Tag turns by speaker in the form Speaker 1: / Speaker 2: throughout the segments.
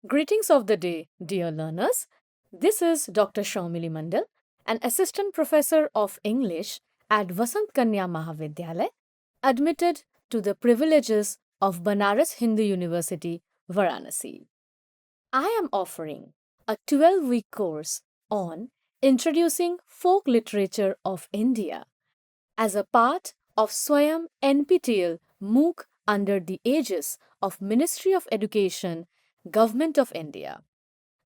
Speaker 1: Greetings of the day, dear learners. This is Dr. Shaumili Mandal, an assistant professor of English at Vasant Kanya Mahavidyalaya, admitted to the privileges of Banaras Hindu University, Varanasi. I am offering a 12-week course on introducing folk literature of India as a part of Swayam NPTEL MOOC under the aegis of Ministry of Education, Government of India.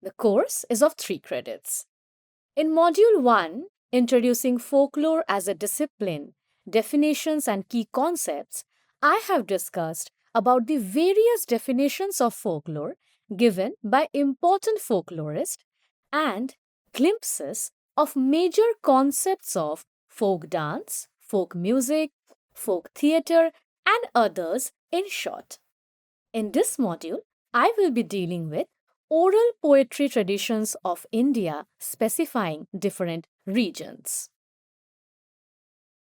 Speaker 1: The course is of 3 credits. In Module 1, Introducing Folklore as a Discipline, Definitions and Key Concepts, I have discussed about the various definitions of folklore given by important folklorists and glimpses of major concepts of folk dance, folk music, folk theatre, and others in short. In this module, I will be dealing with oral poetry traditions of India specifying different regions.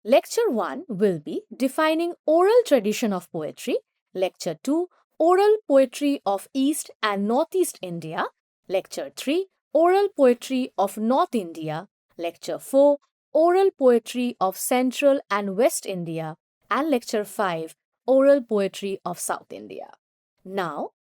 Speaker 1: Lecture 1 will be defining oral tradition of poetry. Lecture 2, oral poetry of East and Northeast India. Lecture 3, oral poetry of North India. Lecture 4, oral poetry of Central and West India. And Lecture 5, oral poetry of South India. Now,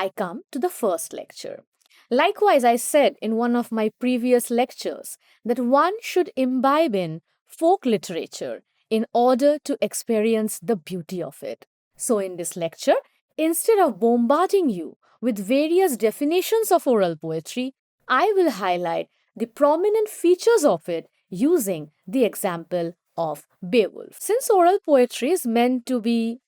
Speaker 1: I come to the first lecture. Likewise, I said in one of my previous lectures that one should imbibe in folk literature in order to experience the beauty of it. So, in this lecture, instead of bombarding you with various definitions of oral poetry, I will highlight the prominent features of it using the example of Beowulf. Since oral poetry is meant to be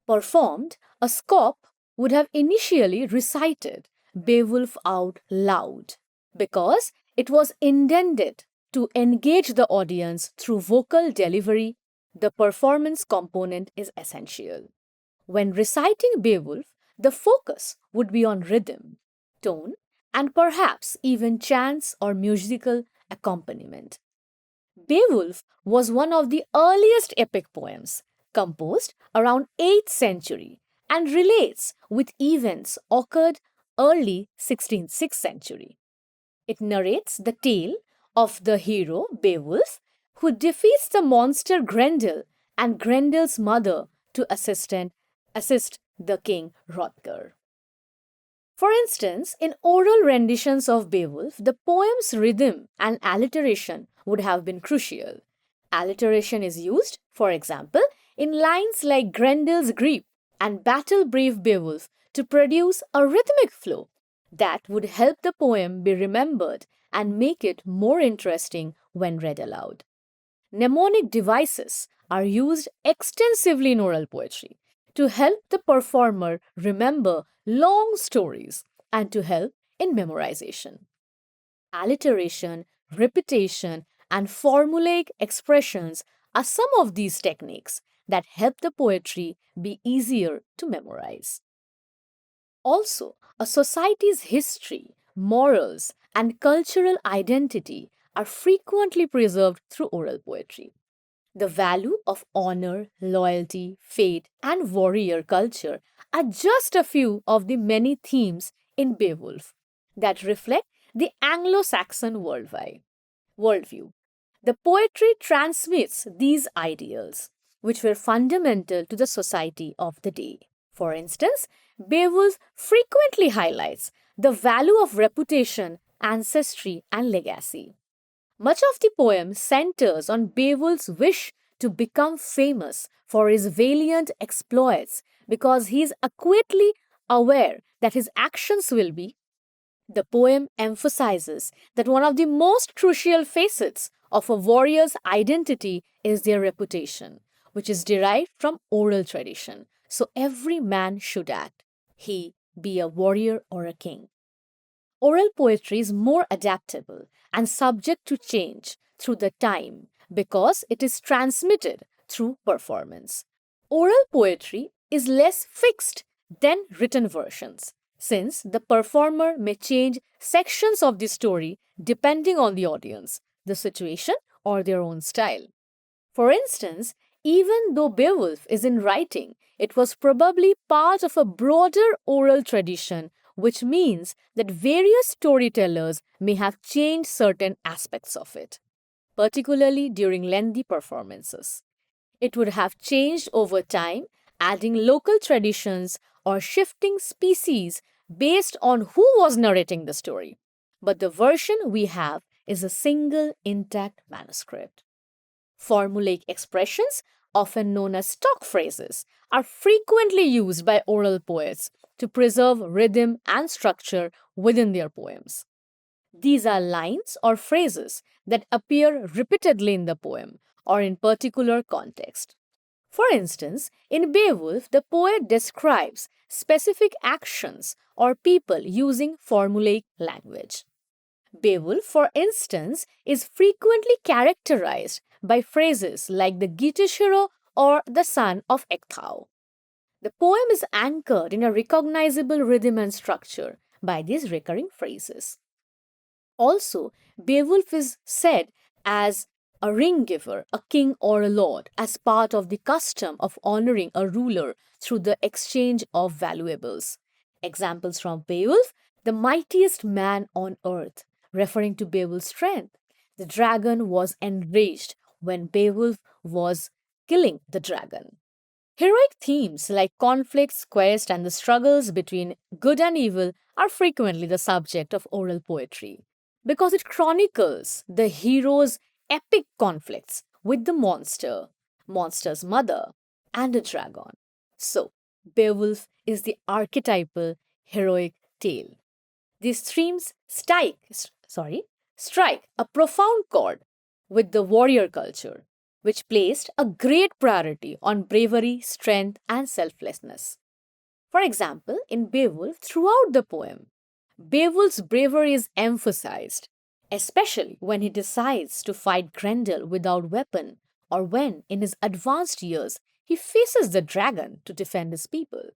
Speaker 1: performed, a scop would have initially recited Beowulf out loud because it was intended to engage the audience through vocal delivery. The performance component is essential. When reciting Beowulf, the focus would be on rhythm, tone, and perhaps even chants or musical accompaniment. Beowulf was one of the earliest epic poems, composed around 8th century, and relates with events occurred early 16th 6th century. It narrates the tale of the hero Beowulf who defeats the monster Grendel and Grendel's mother to assist the king Hrothgar. For instance, in oral renditions of Beowulf, the poem's rhythm and alliteration would have been crucial. Alliteration is used, for example, in lines like Grendel's grief and battle brave Beowulf to produce a rhythmic flow that would help the poem be remembered and make it more interesting when read aloud. Mnemonic devices are used extensively in oral poetry to help the performer remember long stories and to help in memorization. Alliteration, repetition, and formulaic expressions are some of these techniques that help the poetry be easier to memorize. Also, a society's history, morals, and cultural identity are frequently preserved through oral poetry. The value of honor, loyalty, faith, and warrior culture are just a few of the many themes in Beowulf that reflect the Anglo Saxon worldview. The poetry transmits these ideals, which were fundamental to the society of the day. For instance, Beowulf frequently highlights the value of reputation, ancestry, and legacy. Much of the poem centers on Beowulf's wish to become famous for his valiant exploits because he is acutely aware that his actions will be. The poem emphasizes that one of the most crucial facets of a warrior's identity is their reputation, which is derived from oral tradition. So every man should act, he be a warrior or a king. Oral poetry is more adaptable and subject to change through the time because it is transmitted through performance. Oral poetry is less fixed than written versions since the performer may change sections of the story depending on the audience, the situation, or their own style. For instance, even though Beowulf is in writing, it was probably part of a broader oral tradition which means that various storytellers may have changed certain aspects of it, particularly during lengthy performances. It would have changed over time, adding local traditions or shifting species based on who was narrating the story. But the version we have is a single intact manuscript. Formulaic expressions, often known as stock phrases, are frequently used by oral poets to preserve rhythm and structure within their poems. These are lines or phrases that appear repeatedly in the poem or in particular context. For instance, in Beowulf, the poet describes specific actions or people using formulaic language. Beowulf, for instance, is frequently characterized by phrases like the Geatish hero or the son of Ecgtheow. The poem is anchored in a recognizable rhythm and structure by these recurring phrases. Also, Beowulf is said as a ring giver, a king or a lord, as part of the custom of honoring a ruler through the exchange of valuables. Examples from Beowulf: the mightiest man on earth, referring to Beowulf's strength. The dragon was enraged when Beowulf was killing the dragon. Heroic themes like conflicts, quest, and the struggles between good and evil are frequently the subject of oral poetry because it chronicles the hero's epic conflicts with the monster's mother, and a dragon. So, Beowulf is the archetypal heroic tale. These themes strike a profound chord with the warrior culture, which placed a great priority on bravery, strength, and selflessness. For example, in Beowulf, throughout the poem, Beowulf's bravery is emphasized, especially when he decides to fight Grendel without weapon or when, in his advanced years, he faces the dragon to defend his people.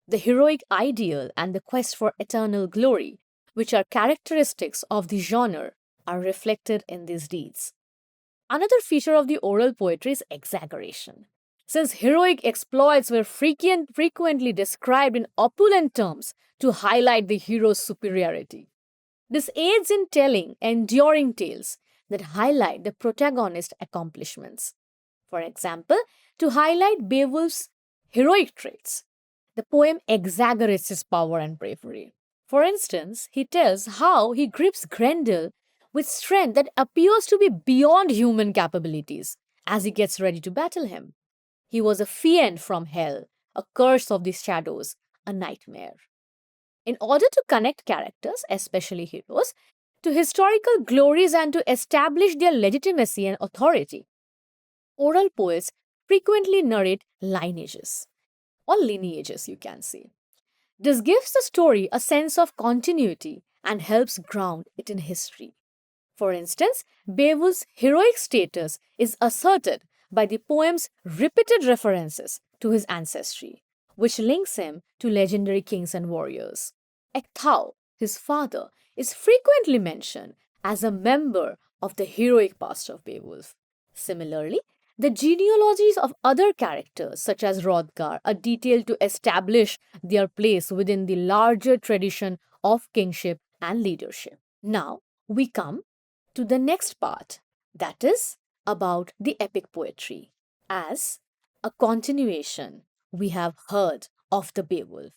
Speaker 1: The heroic ideal and the quest for eternal glory, which are characteristics of the genre, are reflected in these deeds. Another feature of the oral poetry is exaggeration. Since heroic exploits were frequently described in opulent terms to highlight the hero's superiority, this aids in telling enduring tales that highlight the protagonist's accomplishments. For example, to highlight Beowulf's heroic traits, the poem exaggerates his power and bravery. For instance, he tells how he grips Grendel with strength that appears to be beyond human capabilities as he gets ready to battle him. He was a fiend from hell, a curse of the shadows, a nightmare. In order to connect characters, especially heroes, to historical glories and to establish their legitimacy and authority, oral poets frequently narrate lineages, or lineages, you can say. This gives the story a sense of continuity and helps ground it in history. For instance, Beowulf's heroic status is asserted by the poem's repeated references to his ancestry, which links him to legendary kings and warriors. Ecgtheow, his father, is frequently mentioned as a member of the heroic past of Beowulf. Similarly, the genealogies of other characters, such as Hrothgar, are detailed to establish their place within the larger tradition of kingship and leadership. Now, we come to the next part, that is about the epic poetry. As a continuation, we have heard of the Beowulf.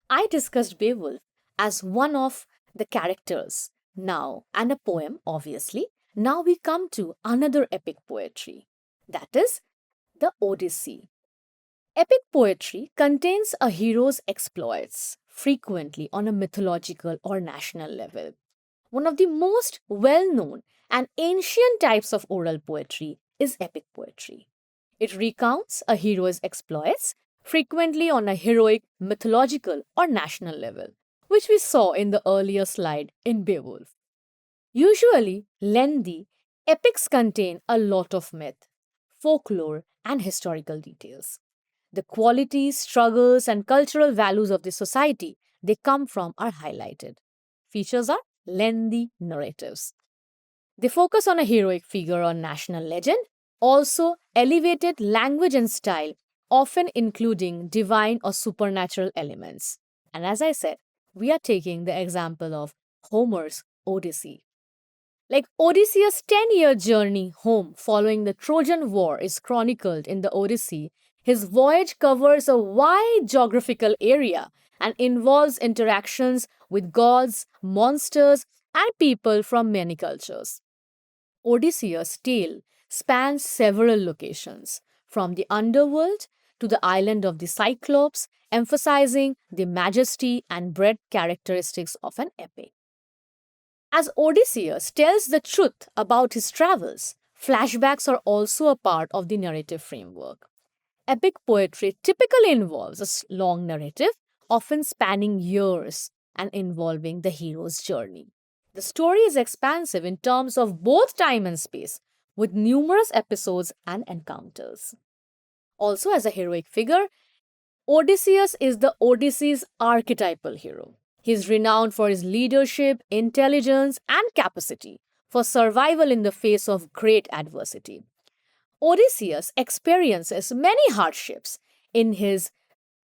Speaker 1: I discussed Beowulf as one of the characters now and a poem, obviously. Now we come to another epic poetry, that is the Odyssey. Epic poetry contains a hero's exploits, frequently on a mythological or national level. One of the most well known and ancient types of oral poetry is epic poetry. It recounts a hero's exploits, frequently on a heroic, mythological, or national level, which we saw in the earlier slide in Beowulf. Usually lengthy, epics contain a lot of myth, folklore, and historical details. The qualities, struggles, and cultural values of the society they come from are highlighted. Features are lengthy narratives. They focus on a heroic figure or national legend, also elevated language and style, often including divine or supernatural elements. And as I said, we are taking the example of Homer's Odyssey. Like Odysseus' 10-year journey home following the Trojan War is chronicled in the Odyssey. His voyage covers a wide geographical area and involves interactions with gods, monsters, and people from many cultures. Odysseus' tale spans several locations, from the underworld to the island of the Cyclops, emphasizing the majesty and breadth characteristics of an epic. As Odysseus tells the truth about his travels, flashbacks are also a part of the narrative framework. Epic poetry typically involves a long narrative, often spanning years and involving the hero's journey. The story is expansive in terms of both time and space, with numerous episodes and encounters. Also, as a heroic figure, Odysseus is the Odyssey's archetypal hero. He is renowned for his leadership, intelligence, and capacity for survival in the face of great adversity. Odysseus experiences many hardships in his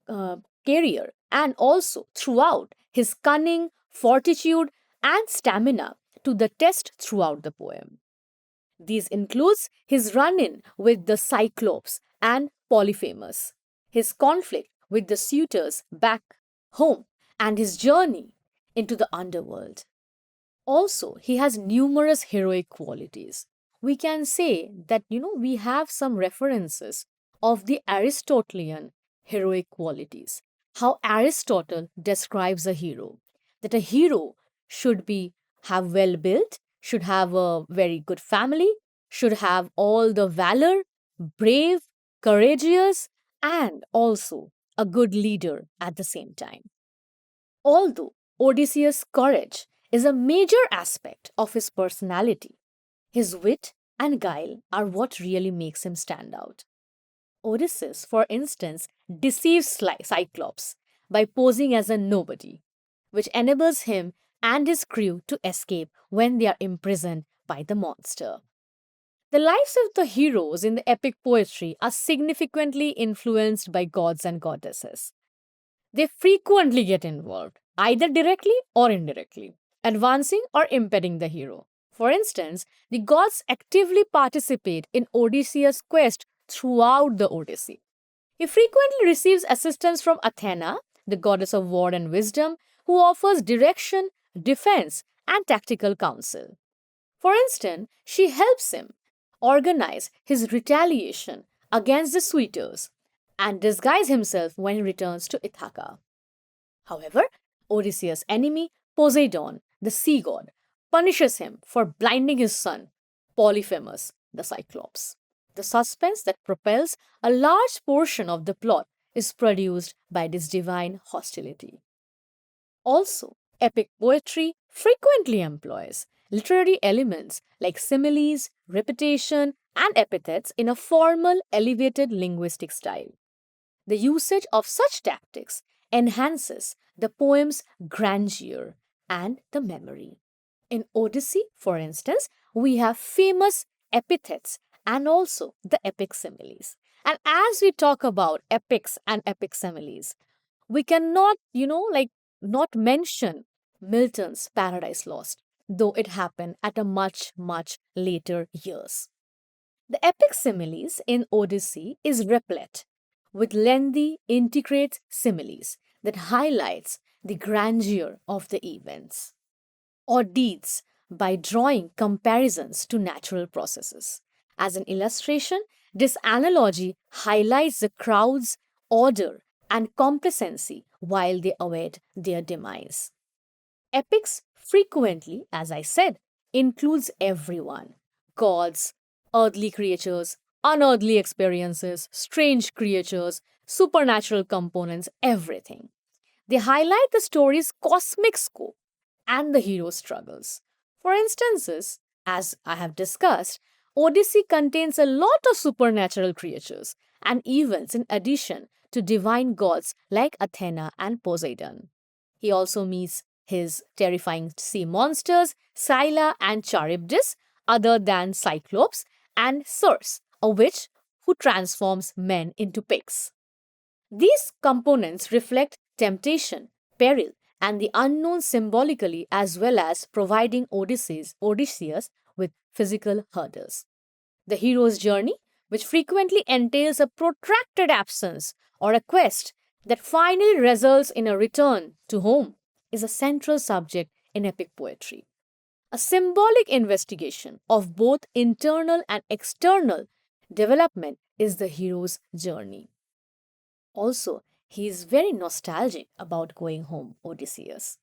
Speaker 1: uh, career and also throughout his cunning, fortitude, and stamina to the test throughout the poem. These includes his run-in with the Cyclops and Polyphemus, his conflict with the suitors back home, and his journey into the underworld. Also, he has numerous heroic qualities. We can say that, we have some references of the Aristotelian heroic qualities. How Aristotle describes a hero, that a hero should be have well built, should have a very good family, should have all the valor, brave, courageous, and also a good leader at the same time. Although Odysseus' courage is a major aspect of his personality, his wit and guile are what really makes him stand out. Odysseus, for instance, deceives Cyclops by posing as a nobody, which enables him and his crew to escape when they are imprisoned by the monster. The lives of the heroes in the epic poetry are significantly influenced by gods and goddesses. They frequently get involved, either directly or indirectly, advancing or impeding the hero. For instance, the gods actively participate in Odysseus' quest throughout the Odyssey. He frequently receives assistance from Athena, the goddess of war and wisdom, who offers direction, defense, and tactical counsel. For instance, she helps him organize his retaliation against the suitors and disguise himself when he returns to Ithaca. However, Odysseus' enemy, Poseidon, the sea god, punishes him for blinding his son, Polyphemus, the Cyclops. The suspense that propels a large portion of the plot is produced by this divine hostility. Also, epic poetry frequently employs literary elements like similes, repetition, and epithets in a formal, elevated linguistic style. The usage of such tactics enhances the poem's grandeur and the memory. In Odyssey, for instance, we have famous epithets and also the epic similes. And as we talk about epics and epic similes, we cannot, not mention Milton's Paradise Lost, though it happened at a much, much later years. The epic similes in Odyssey is replete with lengthy, intricate similes that highlights the grandeur of the events or deeds by drawing comparisons to natural processes. As an illustration, this analogy highlights the crowd's order and complacency while they await their demise. Epics frequently, as I said, includes everyone: gods, earthly creatures, unearthly experiences, strange creatures, supernatural components, everything. They highlight the story's cosmic scope and the hero's struggles. For instances, as I have discussed, Odyssey contains a lot of supernatural creatures and events in addition to divine gods like Athena and Poseidon. He also meets his terrifying sea monsters, Scylla and Charybdis, other than Cyclops, and Circe, a witch who transforms men into pigs. These components reflect temptation, peril, and the unknown symbolically, as well as providing Odysseus with physical hurdles. The hero's journey, which frequently entails a protracted absence or a quest that finally results in a return to home, is a central subject in epic poetry. A symbolic investigation of both internal and external development is the hero's journey. Also, he is very nostalgic about going home, Odysseus.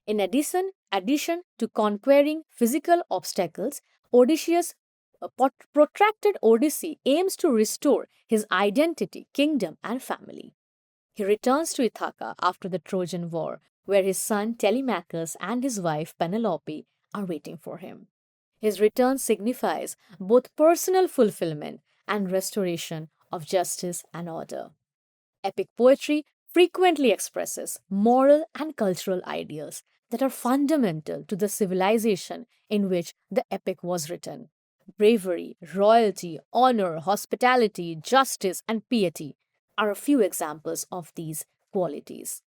Speaker 1: In addition to conquering physical obstacles, Odysseus' protracted odyssey aims to restore his identity, kingdom, and family. He returns to Ithaca after the Trojan War, where his son Telemachus and his wife Penelope are waiting for him. His return signifies both personal fulfillment and restoration of justice and order. Epic poetry frequently expresses moral and cultural ideals that are fundamental to the civilization in which the epic was written. Bravery, royalty, honor, hospitality, justice, and piety are a few examples of these qualities.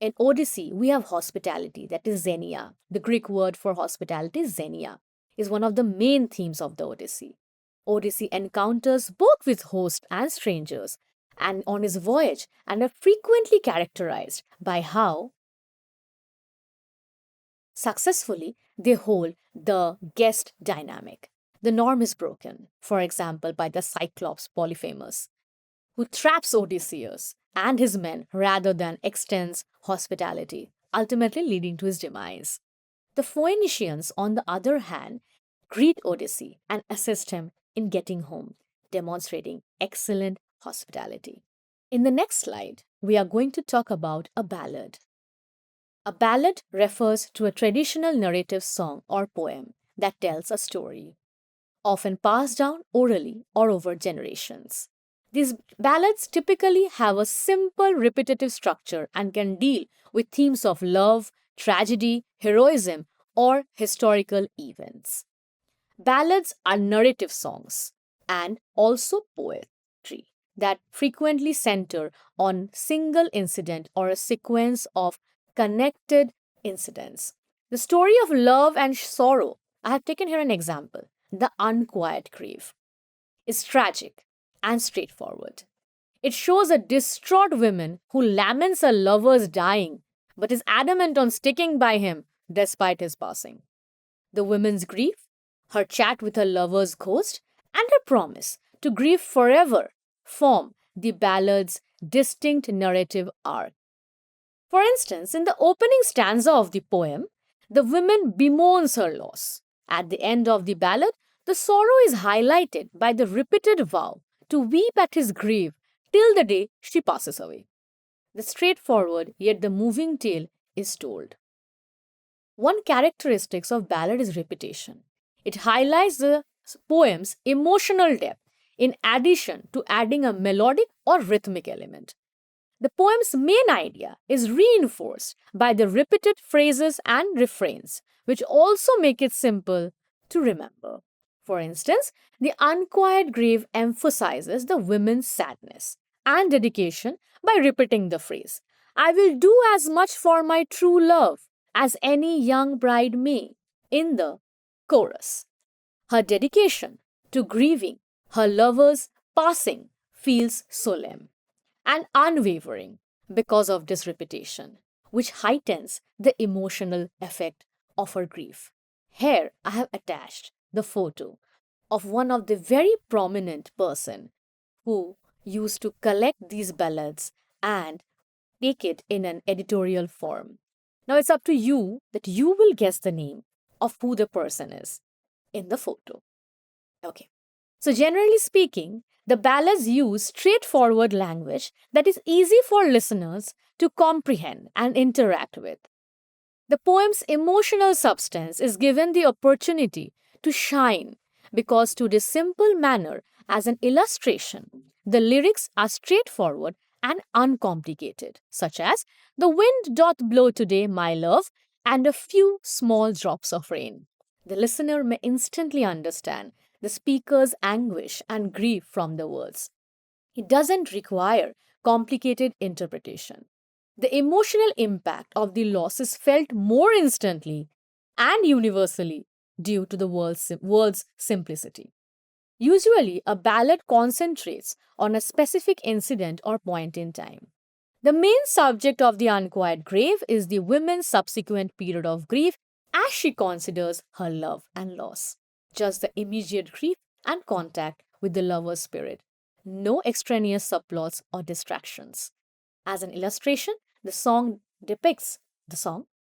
Speaker 1: In Odyssey, we have hospitality, that is xenia. The Greek word for hospitality, xenia, is one of the main themes of the Odyssey. Odyssey encounters both with hosts and strangers and on his voyage and are frequently characterized by how successfully they hold the guest dynamic. The norm is broken, for example, by the Cyclops Polyphemus, who traps Odysseus and his men rather than extends hospitality, ultimately leading to his demise. The Phoenicians, on the other hand, greet Odyssey and assist him in getting home, demonstrating excellent hospitality. In the next slide, we are going to talk about a ballad. A ballad refers to a traditional narrative song or poem that tells a story, often passed down orally or over generations. These ballads typically have a simple repetitive structure and can deal with themes of love, tragedy, heroism, or historical events. Ballads are narrative songs and also poetry that frequently center on single incident or a sequence of connected incidents. The story of love and sorrow, I have taken here an example, The Unquiet Grave, is tragic and straightforward. It shows a distraught woman who laments her lover's dying but is adamant on sticking by him despite his passing. The woman's grief, her chat with her lover's ghost, and her promise to grieve forever form the ballad's distinct narrative arc. For instance, in the opening stanza of the poem, the woman bemoans her loss. At the end of the ballad, the sorrow is highlighted by the repeated vow to weep at his grave till the day she passes away. The straightforward yet the moving tale is told. One characteristic of ballad is repetition. It highlights the poem's emotional depth in addition to adding a melodic or rhythmic element. The poem's main idea is reinforced by the repeated phrases and refrains, which also make it simple to remember. For instance, The Unquiet Grave emphasizes the women's sadness and dedication by repeating the phrase, I will do as much for my true love as any young bride may, in the chorus. Her dedication to grieving her lover's passing feels solemn and unwavering because of this repetition, which heightens the emotional effect of her grief. Here I have attached the photo of one of the very prominent person who used to collect these ballads and take it in an editorial form. Now it's up to you that you will guess the name of who the person is in the photo. Okay. So generally speaking, the ballads use straightforward language that is easy for listeners to comprehend and interact with. The poem's emotional substance is given the opportunity to shine because, to this simple manner, as an illustration, the lyrics are straightforward and uncomplicated, such as, The wind doth blow today, my love, and a few small drops of rain. The listener may instantly understand the speaker's anguish and grief from the words. It doesn't require complicated interpretation. The emotional impact of the loss is felt more instantly and universally due to the word's simplicity. Usually, a ballad concentrates on a specific incident or point in time. The main subject of The Unquiet Grave is the woman's subsequent period of grief as she considers her love and loss. Just the immediate grief and contact with the lover's spirit. No extraneous subplots or distractions. As an illustration, the song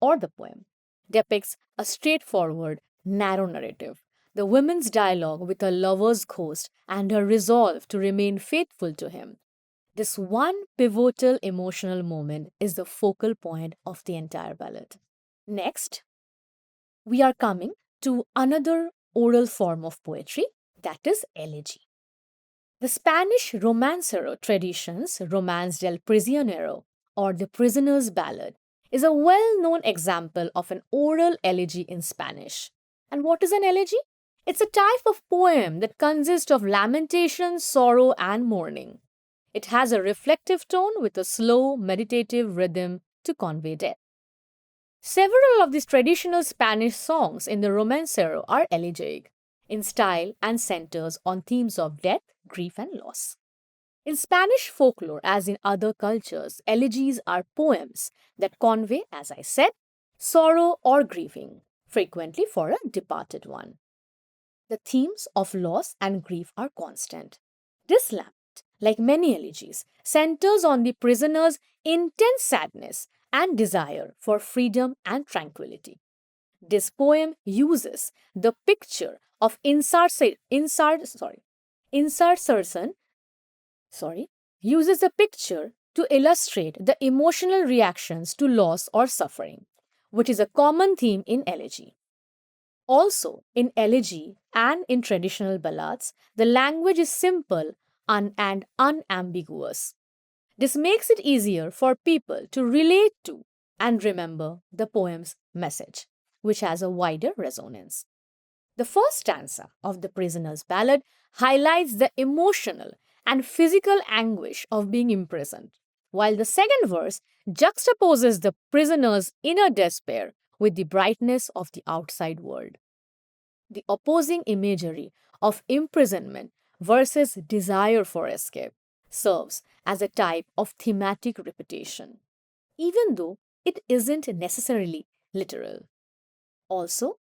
Speaker 1: or the poem depicts a straightforward, narrow narrative. The woman's dialogue with her lover's ghost and her resolve to remain faithful to him. This one pivotal emotional moment is the focal point of the entire ballad. Next, we are coming to another oral form of poetry, that is elegy. The Spanish romancero traditions, Romance del Prisionero or the Prisoner's Ballad, is a well known example of an oral elegy in Spanish. And what is an elegy? It's a type of poem that consists of lamentation, sorrow, and mourning. It has a reflective tone with a slow, meditative rhythm to convey depth. Several of these traditional Spanish songs in the Romancero are elegiac in style and centers on themes of death, grief, and loss. In Spanish folklore, as in other cultures, elegies are poems that convey, as I said, sorrow or grieving, frequently for a departed one. The themes of loss and grief are constant. This lament, like many elegies, centers on the prisoner's intense sadness and desire for freedom and tranquility. This poem uses the picture of insertion, uses a picture to illustrate the emotional reactions to loss or suffering, which is a common theme in elegy. Also, in elegy and in traditional ballads, the language is simple and unambiguous. This makes it easier for people to relate to and remember the poem's message, which has a wider resonance. The first stanza of The Prisoner's Ballad highlights the emotional and physical anguish of being imprisoned, while the second verse juxtaposes the prisoner's inner despair with the brightness of the outside world. The opposing imagery of imprisonment versus desire for escape serves as a type of thematic repetition, even though it isn't necessarily literal. Also,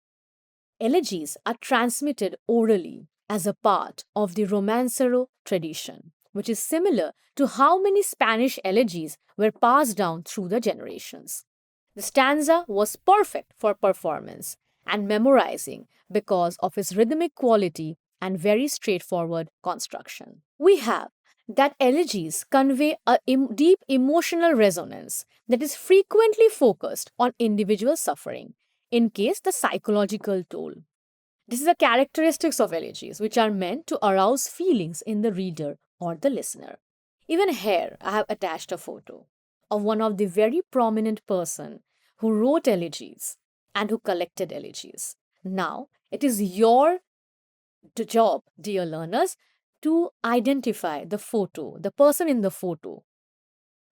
Speaker 1: elegies are transmitted orally as a part of the romancero tradition, which is similar to how many Spanish elegies were passed down through the generations. The stanza was perfect for performance and memorizing because of its rhythmic quality and very straightforward construction. We have that elegies convey a deep emotional resonance that is frequently focused on individual suffering, in case the psychological toll. This is the characteristics of elegies, which are meant to arouse feelings in the reader or the listener. Even here, I have attached a photo of one of the very prominent person who wrote elegies and who collected elegies. Now, it is your job, dear learners, to identify the photo, the person in the photo,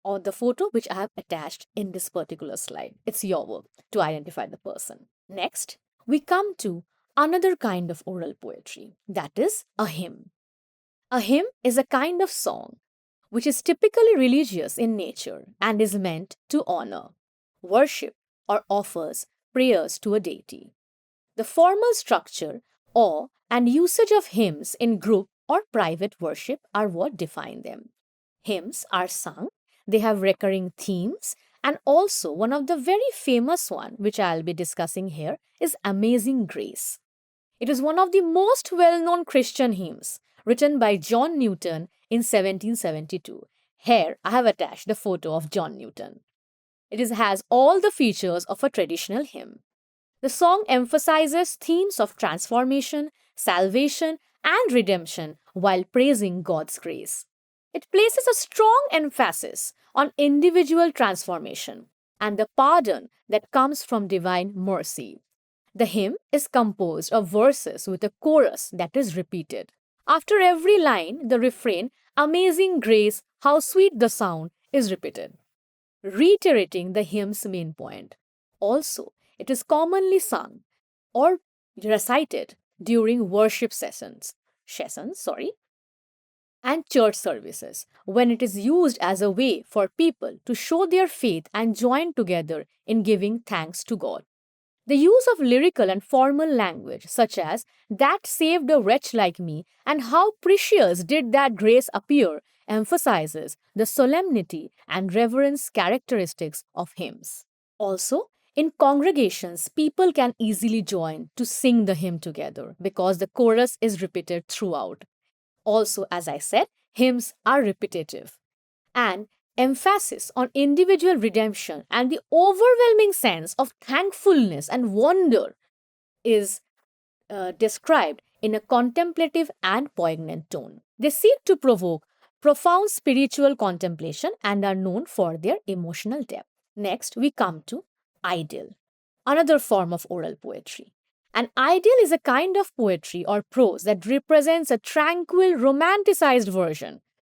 Speaker 1: or the photo which I have attached in this particular slide. It's your work to identify the person. Next, we come to another kind of oral poetry, that is a hymn. A hymn is a kind of song which is typically religious in nature and is meant to honor, worship, or offers prayers to a deity. The formal structure or and usage of hymns in group or private worship are what define them. Hymns are sung, they have recurring themes, and also one of the very famous one which I'll be discussing here is Amazing Grace. It is one of the most well-known Christian hymns written by John Newton in 1772. Here I have attached the photo of John Newton. Has all the features of a traditional hymn. The song emphasizes themes of transformation, salvation, and redemption while praising God's grace. It places a strong emphasis on individual transformation and the pardon that comes from divine mercy. The hymn is composed of verses with a chorus that is repeated. After every line, the refrain, Amazing Grace, how sweet the sound, is repeated. reiterating the hymn's main point. Also, it is commonly sung or recited during worship sessions, and church services when it is used as a way for people to show their faith and join together in giving thanks to God. The use of lyrical and formal language, such as "that saved a wretch like me" and "how precious did that grace appear," emphasizes the solemnity and reverence characteristics of hymns. Also, in congregations, people can easily join to sing the hymn together because the chorus is repeated throughout. Also, as I said, hymns are repetitive, and emphasis on individual redemption and the overwhelming sense of thankfulness and wonder is described in a contemplative and poignant tone. They seek to provoke profound spiritual contemplation and are known for their emotional depth. Next, we come to idyll, another form of oral poetry. An idyll is a kind of poetry or prose that represents a tranquil, romanticized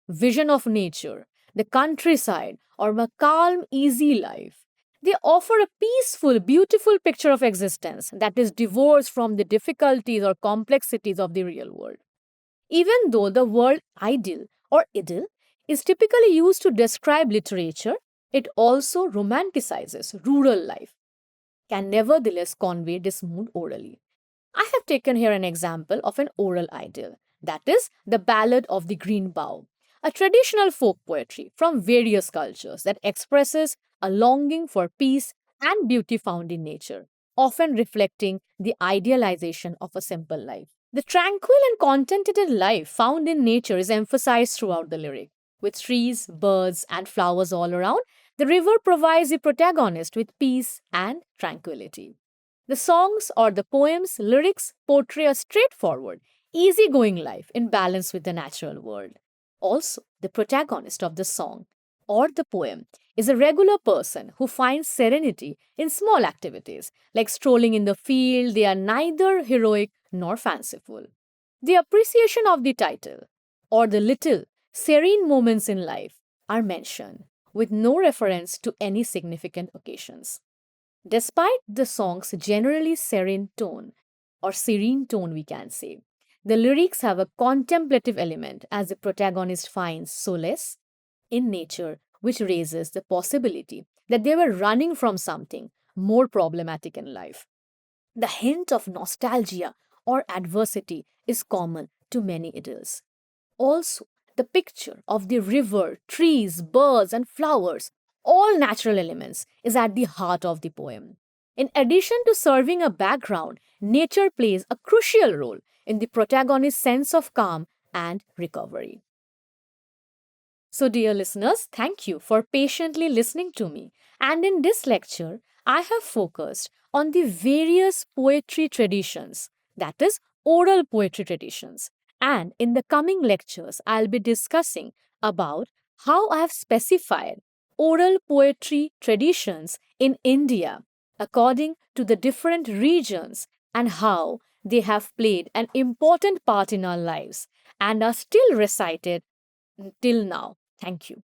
Speaker 1: vision of nature, the countryside, or a calm, easy life. They offer a peaceful, beautiful picture of existence that is divorced from the difficulties or complexities of the real world. Even though the word idyll or idyll is typically used to describe literature, it also romanticizes rural life, can nevertheless convey this mood orally. I have taken here an example of an oral idyll, that is, the Ballad of the Green Bough, a traditional folk poetry from various cultures that expresses a longing for peace and beauty found in nature, often reflecting the idealization of a simple life. The tranquil and contented life found in nature is emphasized throughout the lyric. With trees, birds, and flowers all around, the river provides the protagonist with peace and tranquility. The songs or the poem's lyrics portray a straightforward, easygoing life in balance with the natural world. Also, the protagonist of the song or the poem is a regular person who finds serenity in small activities like strolling in the field. They are neither heroic nor fanciful. The appreciation of the title or the little serene moments in life are mentioned with no reference to any significant occasions. Despite the song's generally serene tone, we can say, the lyrics have a contemplative element as the protagonist finds solace in nature, which raises the possibility that they were running from something more problematic in life. The hint of nostalgia or adversity is common to many idylls. Also, the picture of the river, trees, birds, and flowers, all natural elements, is at the heart of the poem. In addition to serving a background, nature plays a crucial role in the protagonist's sense of calm and recovery. So, dear listeners, thank you for patiently listening to me. And in this lecture, I have focused on the various poetry traditions, that is, oral poetry traditions. And in the coming lectures, I'll be discussing about how I have specified oral poetry traditions in India according to the different regions and how they have played an important part in our lives and are still recited till now. Thank you.